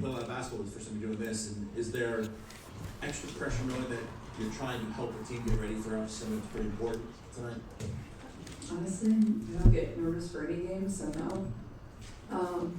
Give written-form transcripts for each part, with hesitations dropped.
play a lot of basketball, it's the first time you're doing this, and is there extra pressure knowing that you're trying to help the team get ready for something that's pretty important tonight? Honestly, I don't get nervous for any game, so no.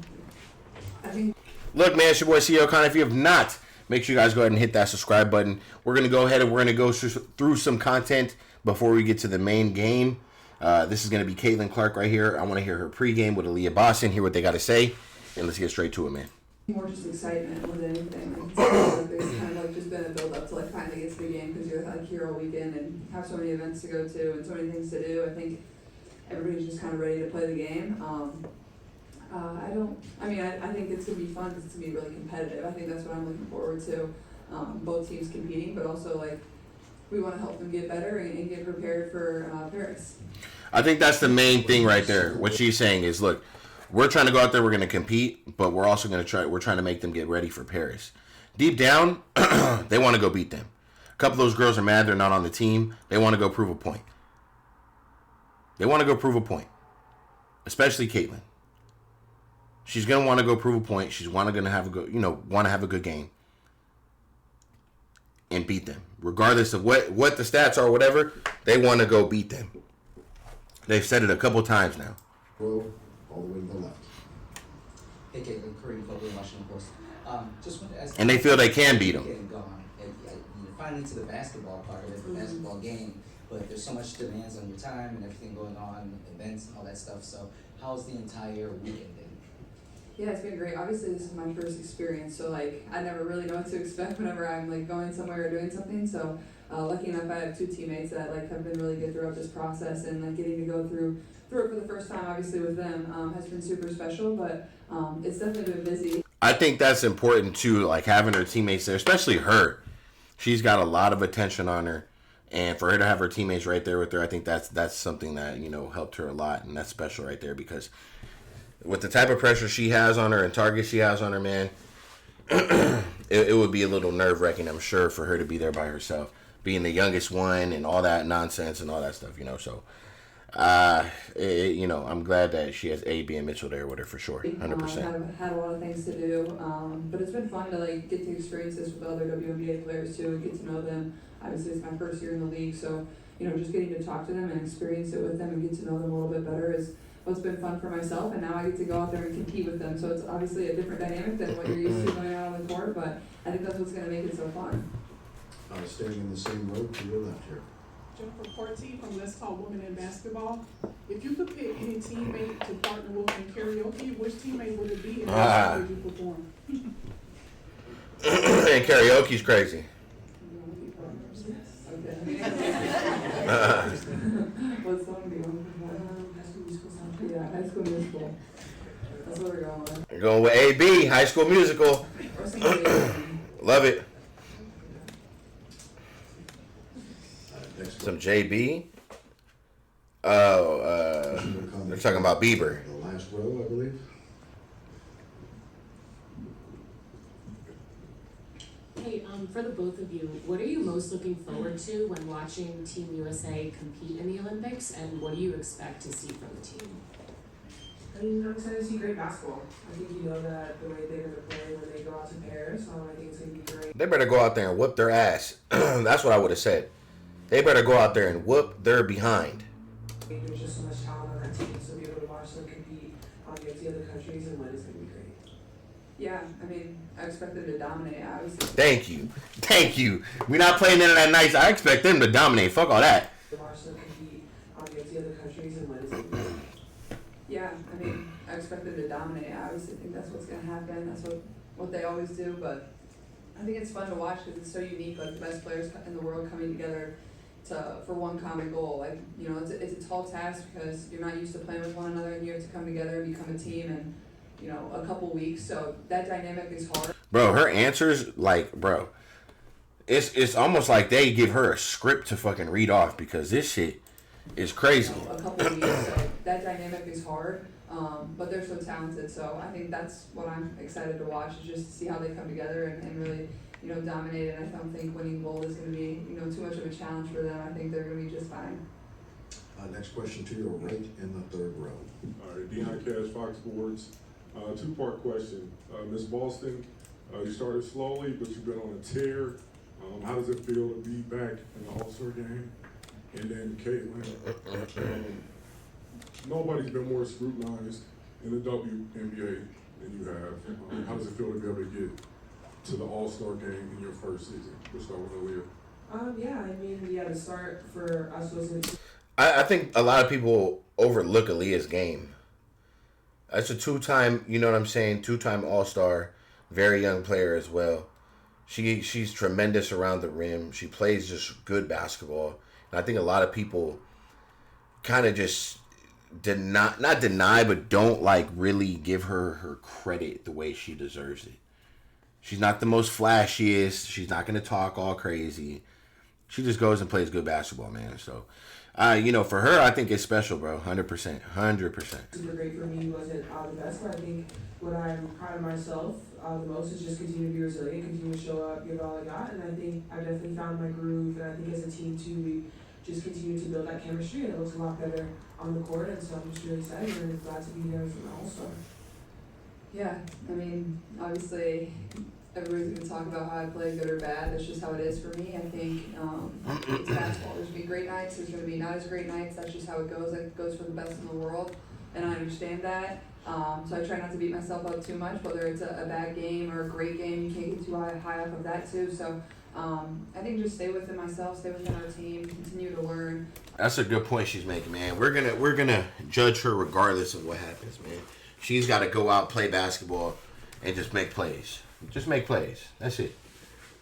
I think. Look, man, it's your boy ceokana. If you have not, make sure you guys go ahead and hit that subscribe button. We're going to go ahead and we're going to go through some content before we get to the main game. This is going to be Caitlin Clark right here. I want to hear her pregame with Aliyah Boston, hear what they got to say, and let's get straight to it, man. More just excitement more than anything. Like, there's kind of like just been a build up to like finally get to the game because you're like here all weekend and have so many events to go to and so many things to do. I think everybody's just kind of ready to play the game. I think it's going to be fun because it's going to be really competitive. I think that's what I'm looking forward to. Both teams competing, but also like we want to help them get better and get prepared for Paris. I think that's the main thing right there. What she's saying is, look, we're trying to go out there, we're going to compete, but we're also going to we're trying to make them get ready for Paris. Deep down, they want to go beat them. A couple of those girls are mad they're not on the team. They want to go prove a point. They want to go prove a point. Especially Caitlin. She's going to want to go prove a point. She's want to have a good game. And beat them. Regardless of what the stats are or whatever, they want to go beat them. They've said it a couple times now. All the way to the left. Hey, Caitlin, Kareem Copley, Washington Post. Just wanted to ask. And they feel they can beat them. Getting gone. You're finally to the basketball part of it, the basketball game, but there's so much demands on your time and everything going on, events and all that stuff. So, how's the entire weekend been? Yeah, it's been great. Obviously, this is my first experience, so like I never really know what to expect whenever I'm like going somewhere or doing something. So, lucky enough, I have two teammates that like have been really good throughout this process, and like getting to go through it for the first time, obviously with them, has been super special. But it's definitely been busy. I think that's important too, like having her teammates there, especially her. She's got a lot of attention on her, and for her to have her teammates right there with her, I think that's something that helped her a lot, and that's special right there because with the type of pressure she has on her and targets she has on her, man, it would be a little nerve-wracking, I'm sure, for her to be there by herself, being the youngest one and all that nonsense and all that stuff, So, I'm glad that she has A, B, and Mitchell there with her for sure, 100%. Had a lot of things to do, but it's been fun to like get to experience this with other WNBA players too and get to know them. Obviously, it's my first year in the league, so just getting to talk to them and experience it with them and get to know them a little bit better is what's been fun for myself, and now I get to go out there and compete with them. So it's obviously a different dynamic than what you're used to going out on the court, but I think that's what's going to make it so fun. Staying in the same road to your left here. Jennifer Porty from Let's Talk Women in Basketball. If you could pick any teammate to partner with in karaoke, which teammate would it be and how would you perform? And karaoke's crazy. What song do you want to perform? Yeah, High School Musical. That's what we're going with. We're going with AB, High School Musical. Love it. Some JB. They're talking about Bieber. The last row, I believe. Hey, for the both of you, what are you most looking forward to when watching Team USA compete in the Olympics, and what do you expect to see from the team? I'm excited to see great basketball. I think that the way they're going to play when they go out to Paris, I think it's going to be great. They better go out there and whoop their ass. That's what I would have said. They better go out there and whoop their behind. There's just so much talent on that team, so be able to watch them compete against the other countries and win is going to be great. Yeah, I expect them to dominate, obviously. Thank you. We're not playing none of that nice. I expect them to dominate. Fuck all that. Watch them compete against the other countries and win is going to be great. Yeah, I expect them to dominate. I obviously think that's what's going to happen. That's what they always do, but I think it's fun to watch because it's so unique, like the best players in the world coming together for one common goal. Like, it's a tall task because you're not used to playing with one another and you have to come together and become a team in, a couple weeks. So that dynamic is hard. Bro, her answers, it's almost like they give her a script to fucking read off because this shit is crazy. A couple weeks, so that dynamic is hard. But they're so talented, so I think that's what I'm excited to watch, is just to see how they come together and really, dominate. And I don't think winning gold is going to be, too much of a challenge for them. I think they're going to be just fine. Next question to your right in the third row. All right, Deon Cash, Fox Sports. Two-part question. Ms. Boston, You started slowly, but you've been on a tear. How does it feel to be back in the All-Star game? And then Caitlin, nobody's been more scrutinized in the WNBA than you have. How does it feel to be able to get to the All-Star game in your first season? We'll start with Aliyah. Yeah, I mean, the start for us was I think a lot of people overlook Aliyah's game. That's a two-time, you know what I'm saying, two-time All-Star, very young player as well. She's tremendous around the rim. She plays just good basketball. And I think a lot of people kind of just not deny, but don't like really give her credit the way she deserves it. She's not the most flashiest. She's not going to talk all crazy. She just goes and plays good basketball, man. So, for her, I think it's special, bro. 100%. 100%. super great for me. Wasn't the best, but I think what I'm proud of myself the most is just continue to be resilient, continue to show up, give it all I got, and I think I've definitely found my groove. And I think as a team too, we just continue to build that chemistry, and it looks a lot better on the court. And so I'm just really excited and glad to be here for the All-Star. Yeah, I mean, obviously, everybody's gonna talk about how I play, good or bad. That's just how it is for me. I think it's basketball. There's gonna be great nights. There's gonna be not as great nights. That's just how it goes. It goes for the best in the world, and I understand that. So I try not to beat myself up too much, whether it's a bad game or a great game. You can't get too high up of that too. So I think just stay within myself, stay within our team, continue to learn. That's a good point she's making, man. We're gonna judge her regardless of what happens, man. She's got to go out, play basketball, and just make plays. Just make plays. That's it.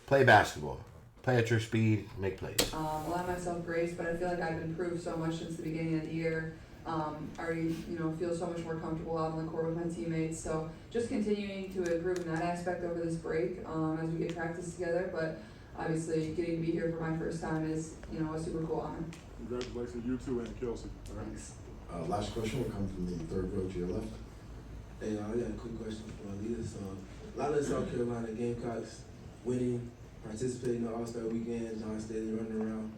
Play basketball. Play at your speed. Make plays. Allow myself grace, but I feel like I've improved so much since the beginning of the year. I already, feel so much more comfortable out on the court with my teammates. So just continuing to improve in that aspect over this break as we get practice together. But obviously, getting to be here for my first time is, a super cool honor. Congratulations, you two and Kelsey. Thanks. Last question will come from the third row to your left. Hey, I got a quick question for Aliyah. So, a lot of the South Carolina Gamecocks winning, participating in the All-Star Weekend, John Staley running around.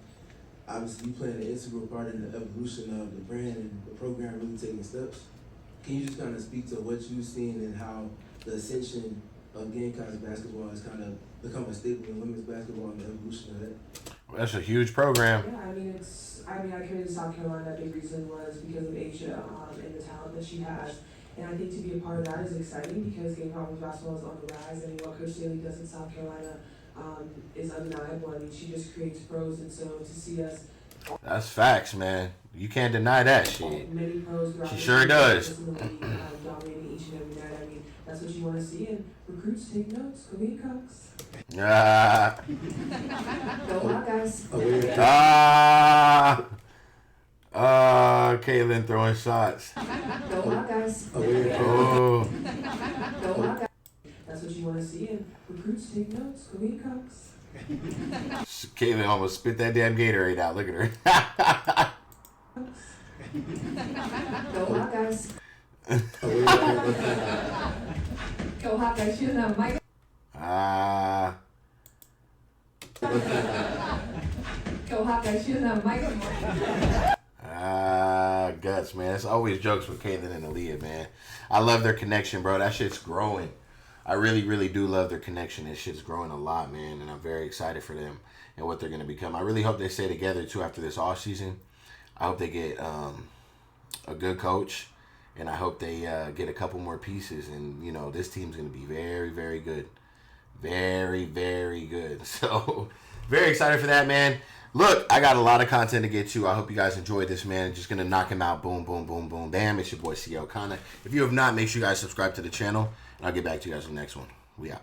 Obviously, you playing an integral part in the evolution of the brand and the program really taking steps. Can you just kind of speak to what you've seen and how the ascension of Gamecocks basketball has kind of become a staple in women's basketball and the evolution of that? That's a huge program. Yeah, I came to South Carolina. A big reason was because of Asia and the talent that she has. And I think to be a part of that is exciting because Gamecocks basketball is on the rise. And what Coach Staley does in South Carolina is undeniable. I mean, she just creates pros, and so to see us. That's facts, man. You can't deny that shit. Many pros She sure does. Dominating each and every night. I mean, that's what you want to see. And recruits take notes. Go Gamecocks. Go Hawkeyes. Caitlin throwing shots. Go Hawkeyes. Oh. Go Hawkeyes. That's what you want to see. And recruits take notes. Go Gamecocks. Caitlin almost spit that damn Gatorade out. Look at her. Go Hawkeyes. Go Hawkeyes. She doesn't have a mic. Go Hawkeyes. She doesn't have a mic anymore. Guts, man. It's always jokes with Caitlin and Aliyah, man. I love their connection, bro. That shit's growing. I really, really do love their connection. This shit's growing a lot, man, and I'm very excited for them and what they're going to become. I really hope they stay together, too, after this offseason. I hope they get a good coach, and I hope they get a couple more pieces. And, this team's going to be very, very good. Very, very good. So, very excited for that, man. Look, I got a lot of content to get to. I hope you guys enjoyed this, man. Just going to knock him out. Boom, boom, boom, boom, bam. It's your boy, CL KANA. If you have not, make sure you guys subscribe to the channel. And I'll get back to you guys in the next one. We out.